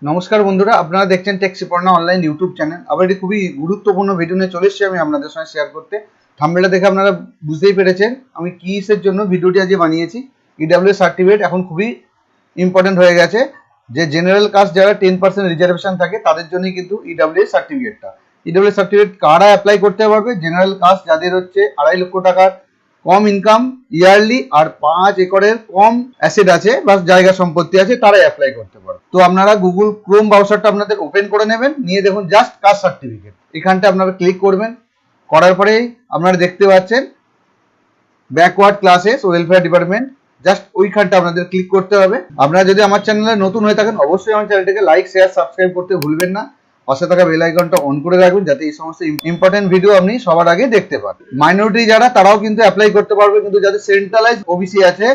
নমস্কার বন্ধুরা, আপনারা দেখছেন tech Suparna online YouTube channel. আবার একটি খুবই গুরুত্বপূর্ণ ভিডিও নিয়ে চলে এসেছি আমি আপনাদের সঙ্গে শেয়ার করতে। থাম্বনেলটা দেখে আপনারা বুঝতেই পেরেছেন আমি কিসের জন্য ভিডিওটি আজকে বানিয়েছি। ইডব্লিউএস সার্টিফিকেট এখন খুবই ইম্পর্টেন্ট হয়ে গেছে। যে জেনারেল কাস্ট যারা 10% রিজার্ভেশন থাকে তাদের জন্যই কিন্তু ইডব্লিউএস সার্টিফিকেটটা। ইডব্লিউএস সার্টিফিকেট কারা অ্যাপ্লাই করতে পারবে? জেনারেল কাস্ট যাদের হচ্ছে 2.5 লক্ষ টাকার কম ইনকাম ইয়ারলি আর 5 একরের কম অ্যাসেট আছে বা জায়গা সম্পত্তি আছে, তারাই অ্যাপ্লাই করতে পারে। তো আপনারা গুগল ক্রোম ব্রাউজারটা আপনাদের ওপেন করে নেবেন, নিয়ে দেখুন জাস্ট কাস্ট সার্টিফিকেট, এখানটা আপনারা ক্লিক করবেন। করার পরেই আপনারা দেখতে পাচ্ছেন backward classes welfare department, just ওইখানটা আপনাদের ক্লিক করতে হবে। আপনারা যদি আমার চ্যানেলে নতুন হয়ে থাকেন অবশ্যই আমার চ্যানেলটাকে লাইক শেয়ার সাবস্ক্রাইব করতে ভুলবেন না। পাশে থাকা বেল আইকনটা অন করে রাখবেন যাতে এই সমস্ত ইম্পর্টেন্ট ভিডিও আপনি সবার আগে দেখতে পান। মাইনরিটি যারা তারাও কিন্তু অ্যাপ্লাই করতে পারবে, কিন্তু যাদের সেন্ট্রালাইজ ওবিসি আছে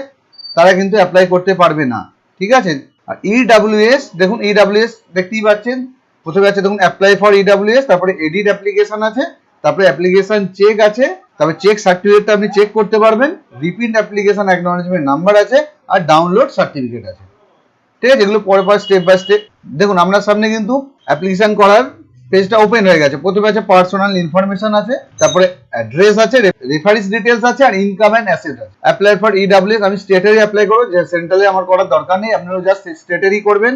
তারা কিন্তু অ্যাপ্লাই করতে পারবে না, ঠিক আছে। আর ইডব্লিউএস দেখুন, ইডব্লিউএস দেখতেই পাচ্ছেন প্রথমে আছে দেখুন অ্যাপ্লাই ফর ইডব্লিউএস, তারপরে এডিট অ্যাপ্লিকেশন আছে, তারপরে অ্যাপ্লিকেশন চেক আছে, তারপরে চেক সার্টিফিকেটটা আপনি চেক করতে পারবেন, রিপিট অ্যাপ্লিকেশন অ্যাকনলেজমেন্ট নাম্বার আছে, আর ডাউনলোড সার্টিফিকেট আছে, ঠিক আছে। এগুলো পরে পরে স্টেপ বাই স্টেপ দেখুন। আপনার সামনে কিন্তু অ্যাপ্লিকেশন করার পেজটা ওপেন হয়ে গেছে। প্রথমে আছে পার্সোনাল ইনফরমেশন আছে, তারপরে অ্যাড্রেস আছে, রেফারেন্স ডিটেলস আছে, আর ইনকাম এন্ড অ্যাসেট আছে। অ্যাপ্লাই ফর ইডব্লিউএস আমি স্টেটেরই অ্যাপ্লাই করবো, যে সেন্ট্রালে আমার করার দরকার নেই, আপনারা জাস্ট স্টেটেরই করবেন।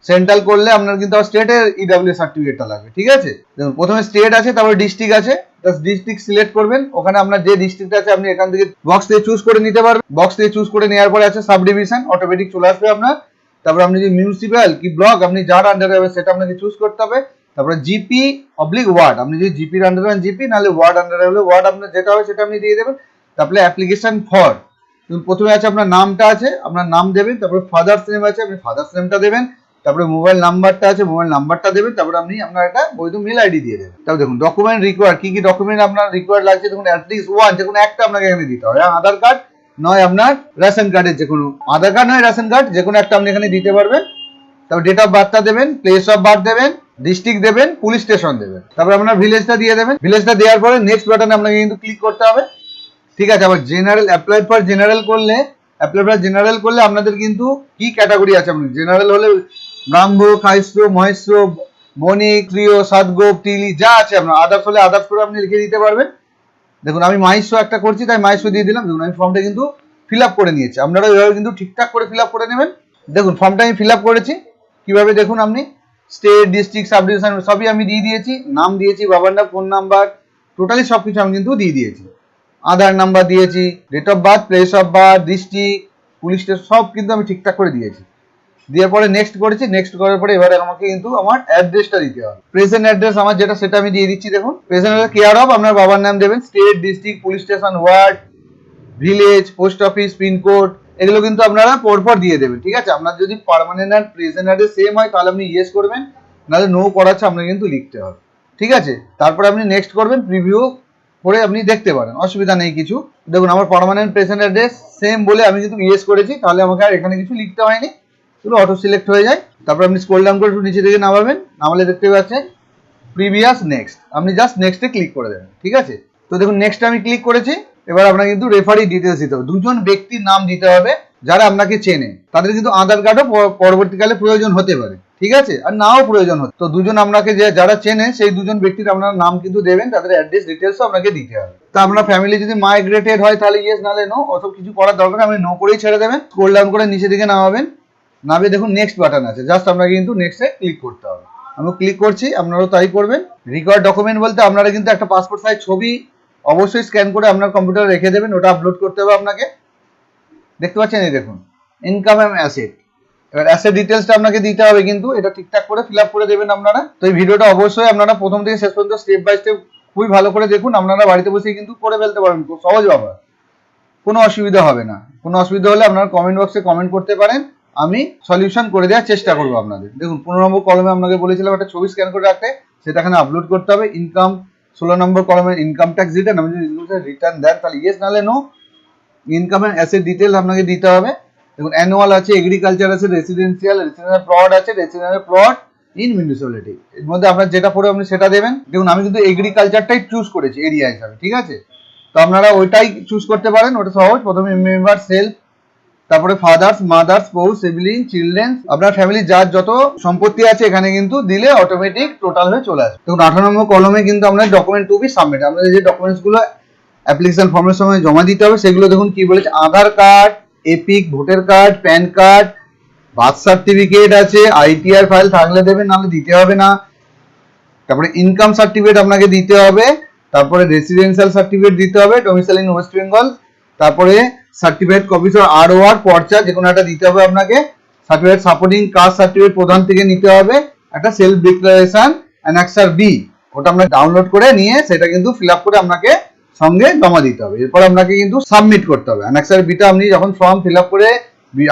সেন্ট্রাল করলে আপনার কিন্তু স্টেটের ইডব্লিউএস সার্টিফিকেটটা লাগবে, ঠিক আছে। দেখুন প্রথমে স্টেট আছে, তারপরে ডিস্ট্রিক্ট আছে, জাস্ট ডিস্ট্রিক্ট সিলেক্ট করবেন। ওখানে আপনার যে ডিস্ট্রিক্ট আছে আপনি এখান থেকে বক্স দিয়ে চুজ করে নিতে পারবেন। বক্স দিয়ে চুজ করে নেওয়ার পরে আছে সাব ডিভিশন, অটোমেটিক চলে আসবে আপনার। তারপর আপনি যে মিউনিসিপ্যাল কি ব্লক আপনি যার আন্ডারে হবে সেটা আপনাকে চুজ করতে হবে। তারপরে জিপি অবলিক ওয়ার্ড, আপনি যদি জিপির আন্ডারে হন জিপি, নাহলে ওয়ার্ড আন্ডারে হলে ওয়ার্ড, আপনার যেটা হবে সেটা আপনি দিয়ে দেবেন। তারপরে অ্যাপ্লিকেশন ফর, প্রথমে আছে আপনার নামটা আছে, আপনার নাম দেবেন। তারপরে ফাদার্স নেম আছে, আপনি ফাদার্স নেমটা দেবেন। তারপরে মোবাইল নাম্বারটা আছে, মোবাইল নাম্বারটা দেবেন। তারপরে আপনি আপনার একটা বৈধ মেল আইডি দিয়ে দেবেন। তারপর দেখুন ডকুমেন্ট রিকোয়ার্ড, কি কি ডকুমেন্ট আপনার রিকোয়ার্ড লাগছে দেখুন। অ্যাটলিস্ট ওয়ান, যে কোনো একটা আপনাকে এখানে দিতে হবে। আধার কার্ড নয় আপনার রেশন কার্ডের যে কোনো, আধার কার্ড নয় রেশন কার্ড, যে কোনো একটা আপনি এখানে দিতে পারবেন। তারপর ডেট অফ বার্থটা দেবেন, প্লেস অফ বার্থ দেবেন, ডিস্ট্রিক্ট দেবেন, পুলিশ স্টেশন দেবেন। তারপর আপনার ভিলেজটা দিয়ে দেবেন। ভিলেজটা দেওয়ার পরে নেক্সট বাটনে আপনাকে কিন্তু ক্লিক করতে হবে, ঠিক আছে। আবার জেনারেল অ্যাপ্লাই ফর জেনারেল করলে, আপনাদের কিন্তু কি ক্যাটাগরি আছে, আপনি জেনারেল হলে ব্রাহ্ম, খাইস্র, মহেশ্র, বণিক, ত্রিয়, সাতগোপ, তিলি যা আছে আপনার। আদার্স হলে আদার্স করে আপনি লিখে দিতে পারবেন। দেখুন আমি মাইস্র একটা করছি তাই মাইস্র দিয়ে দিলাম। দেখুন আমি ফর্মটা কিন্তু ফিল আপ করে নিয়েছি, আপনারা ওইভাবে কিন্তু ঠিকঠাক করে ফিল আপ করে নেবেন। দেখুন ফর্মটা আমি ফিল আপ করেছি কিভাবে দেখুন, আপনি স্টেট, ডিস্ট্রিক্ট, সাব ডিভিশন সবই আমি দিয়ে দিয়েছি, নাম দিয়েছি, বাবার নাম, ফোন নাম্বার, টোটালি সবকিছু আমি কিন্তু দিয়ে দিয়েছি। আধার নাম্বার দিয়েছি, date of birth, place of birth, district, police station সব কিন্তু আমি ঠিকঠাক করে দিয়েছি। দেওয়ার পরে নেক্সট করেছি। নেক্সট করার পরে এবারে আমাকে কিন্তু আমার অ্যাড্রেসটা দিতে হবে। প্রেজেন্ট অ্যাড্রেস আমার যেটা সেটা আমি দিয়ে দিচ্ছি। দেখুন প্রেজেন্ট অ্যাড্রেস কেয়ার অফ, আপনার বাবার নাম দেবেন, state, district, police station, ward, village, post office, pincode, এগুলো কিন্তু আপনারা পরপর দিয়ে দেবেন, ঠিক আছে। আপনার যদি পার্মানেন্ট আর প্রেজেন্ট অ্যাড্রেস সেম হয় তাহলে আপনি ইয়েস করবেন, নাহলে নো করাচ্ছে আপনাকে কিন্তু লিখতে হবে, ঠিক আছে। তারপরে আপনি নেক্সট করবেন, প্রিভিউ করে আপনি দেখতে পারেন, অসুবিধা নেই কিছু। দেখুন আমার পার্মানেন্ট প্রেজেন্ট অ্যাড্রেস সেম বলে আমি কিন্তু ইয়েস করেছি, তাহলে আমাকে আর এখানে কিছু লিখতে হয়নি, শুধু অটো সিলেক্ট হয়ে যায়। তারপর আপনি স্ক্রল ডাউন করে একটু নিচে দিকে নামাবেন, নামালে দেখতে পাচ্ছেন প্রিভিয়াস নেক্সট, আপনি জাস্ট নেক্সটে ক্লিক করে দেবেন, ঠিক আছে। তো দেখুন নেক্সট আমি ক্লিক করেছি। এবার আপনাকে কিন্তু রেফারি ডিটেলস দিতে হবে, দুজন ব্যক্তির নাম দিতে হবে যারা আপনাকে চেনে। তাদের কিন্তু আধার কার্ডও পরবর্তীকালে প্রয়োজন হতে পারে, ঠিক আছে, আর নাও প্রয়োজন হতে। তো দুজন আপনাকে যারা চেনে সেই দুজন ব্যক্তির আপনার নাম কিন্তু দেবেন, তাদের অ্যাড্রেস ডিটেলসও আপনাকে দিতে হবে। তা আপনার ফ্যামিলি যদি মাইগ্রেটেড হয় তাহলে ইয়েস, নাহলে নো, অসব কিছু করার দরকার নেই, আপনি নো করেই ছেড়ে দেবেন। স্ক্রল ডাউন করে নিচে দিকে নামাবেন, নামিয়ে দেখুন নেক্সট বাটন আছে, জাস্ট আপনাকে কিন্তু নেক্সটে ক্লিক করতে হবে। আমি ক্লিক করছি, আপনারাও তাই করবেন। রিকোয়ার্ড ডকুমেন্ট বলতে আপনারা কিন্তু একটা পাসপোর্ট সাইজ ছবি অবশ্যই স্ক্যান করে আপনার কম্পিউটারে রেখে দেবেন, ওটা আপলোড করতে হবে আপনাকে। দেখতে পাচ্ছেন এই দেখুন ইনকাম এন্ড অ্যাসেট, এবার অ্যাসেট ডিটেলসটা আপনাকে দিতে হবে, কিন্তু এটা ঠিকঠাক করে ফিল আপ করে দেবেন আপনারা। তো এই ভিডিওটা অবশ্যই আপনারা প্রথম থেকে শেষ পর্যন্ত স্টেপ বাই স্টেপ খুবই ভালো করে দেখুন, আপনারা বাড়িতে বসে কিন্তু করে ফেলতে পারবেন, খুব সহজ ব্যাপার, কোনো অসুবিধা হবে না। কোনো অসুবিধা হলে আপনারা কমেন্ট বক্সে কমেন্ট করতে পারেন, আমি সলিউশন করে দেওয়ার চেষ্টা করবো আপনাদের। দেখুন 15 নম্বর কলমে আপনাকে বলেছিলাম একটা ছবি স্ক্যান করে রাখতে, সেটা এখানে আপলোড করতে হবে। ইনকাম 16 নম্বর কলমে ইনকাম ট্যাক্স রিটার্ন, আপনি যদি রিটার্ন দেন তাহলে ইয়েস, নাহলে no. Income and asset detail আপনাকে দিতে হবে। দেখুন অ্যানুয়াল আছে, এগ্রিকালচার আছে, রেসিডেন্সিয়াল প্লট আছে, রেসিডেন্সিয়াল প্লট ইন মিউনিসিপ্যালিটি, এর মধ্যে আপনার যেটা পড়ে আপনি সেটা দেবেন। দেখুন আমি কিন্তু এগ্রিকালচারটাই চুজ করেছি এরিয়া হিসাবে, ঠিক আছে। তো আপনারা ওইটাই চুজ করতে পারেন, ওটা সহজ। প্রথমে মেম্বার সেলফ তারপরে father's, mother's, spouse, sibling, children, আপনার ফ্যামিলি যার যত সম্পত্তি আছে এখানে কিন্তু দিলে অটোমেটিক টোটাল হয়ে চলে আসবে। দেখুন 18 নম্বর কলমে কিন্তু আপনার ডকুমেন্ট টু বি সাবমিট, আপনাদের যে ডকুমেন্টস গুলো অ্যাপ্লিকেশন ফর্মের সময় জমা দিতে হবে সেগুলো দেখুন কি বলেছে, Aadhaar card, EPIC, voter card, PAN card, birth certificate আছে, আইটিআর ফাইল থাকলে দেবেন, নাহলে দিতে হবে না। তারপরে ইনকাম সার্টিফিকেট আপনাকে দিতে হবে, তারপরে রেসিডেন্সিয়াল সার্টিফিকেট দিতে হবে, ডোমিসাইল ইন ওয়েস্ট বেঙ্গল, তারপরে সার্টিফিকেট কপিস অর আরওআর পর্চা যে কোনো একটা দিতে হবে আপনাকে, সার্টিফিকেট সাপোর্টিং কাস্ট সার্টিফিকেট প্রধান থেকে নিতে হবে, একটা সেলফ ডিক্লারেশন অ্যানেক্সার বি, ওটা আপনাকে ডাউনলোড করে নিয়ে সেটা কিন্তু ফিল আপ করে আপনাকে সঙ্গে জমা দিতে হবে। এরপর আপনাকে কিন্তু সাবমিট করতে হবে। অ্যানেক্সার বিটা আপনি যখন ফর্ম ফিল আপ করে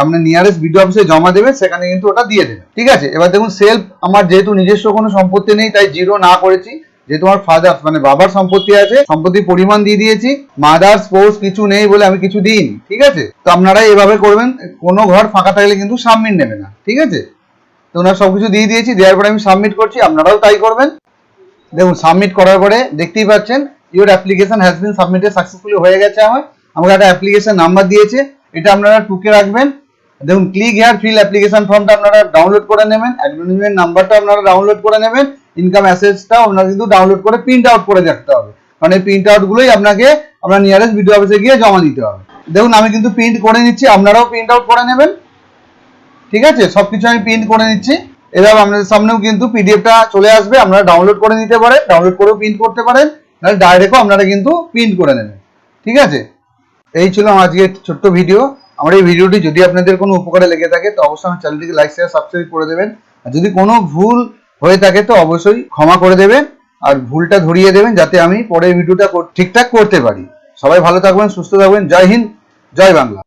আপনার নিয়ারেস্ট বিডিও অফিসে জমা দেবেন, সেখানে কিন্তু ওটা দিয়ে দেবেন। ঠিক আছে, এবার দেখুন সেলফ, আমার যেহেতু নিজস্ব কোনো সম্পত্তি নেই তাই জিরো না করেছি, যেহেতু আমার ফাদার মানে বাবার সম্পত্তি আছে, সম্পত্তির পরিমাণ দিয়ে দিয়েছি, মাদার স্পাউস কিছু নেই বলে আমি কিছু দিইনি। ঠিক আছে, তো আপনারা এভাবে করবেন, কোনো ঘর ফাঁকা থাকলে কিন্তু সাবমিট নেবে না। ঠিক আছে, তো ওনার সবকিছু দিয়ে দিয়েছি, দেওয়ার পরে আমি সাবমিট করছি, আপনারাও তাই করবেন। দেখুন সাবমিট করার পরে দেখতেই পাচ্ছেন your application has been submitted successfully হয়ে গেছে। আমাকে একটা অ্যাপ্লিকেশন নাম্বার দিয়েছে, এটা আপনারা টুকে রাখবেন। দেখুন ক্লিক হেয়ার ফিল অ্যাপ্লিকেশন ফর্মটা আপনারা ডাউনলোড করে নেবেন, অ্যাকনলেজমেন্ট নাম্বারটা আপনারা ডাউনলোড করে নেবেন, ইনকাম অ্যাসেটসটা আপনারা কিন্তু ডাউনলোড করে প্রিন্ট আউট করে রাখতে হবে, কারণ এই প্রিন্ট আউট গুলোই আপনাকে আপনার নিয়ারেস্ট বিডিও অফিসে গিয়ে জমা দিতে হবে। দেখুন আমি কিন্তু প্রিন্ট করে নিচ্ছি, আপনারাও প্রিন্ট আউট করে নেবেন। ঠিক আছে, সবকিছু আমি প্রিন্ট করে নিচ্ছি। এবার আপনাদের সামনেও কিন্তু পিডিএফটা চলে আসবে, আপনারা ডাউনলোড করে নিতে পারেন, ডাউনলোড করেও প্রিন্ট করতে পারেন, নাহলে ডাইরেক্টও আপনারা কিন্তু প্রিন্ট করে নেবেন। ঠিক আছে, এই ছিল আমার আজকে ছোট্ট ভিডিও। আমার এই ভিডিওটি যদি আপনাদের কোনো উপকারে লেগে থাকে তো অবশ্যই আমার চ্যানেলটিকে লাইক, শেয়ার, সাবস্ক্রাইব করে দেবেন। আর যদি কোনো ভুল হয়ে থাকে তো অবশ্যই ক্ষমা করে দেবেন, আর ভুলটা ধরিয়ে দেবেন যাতে আমি পরের ভিডিওটা ঠিকঠাক করতে পারি। সবাই ভালো থাকবেন, সুস্থ থাকবেন। জয় হিন্দ, জয় বাংলা।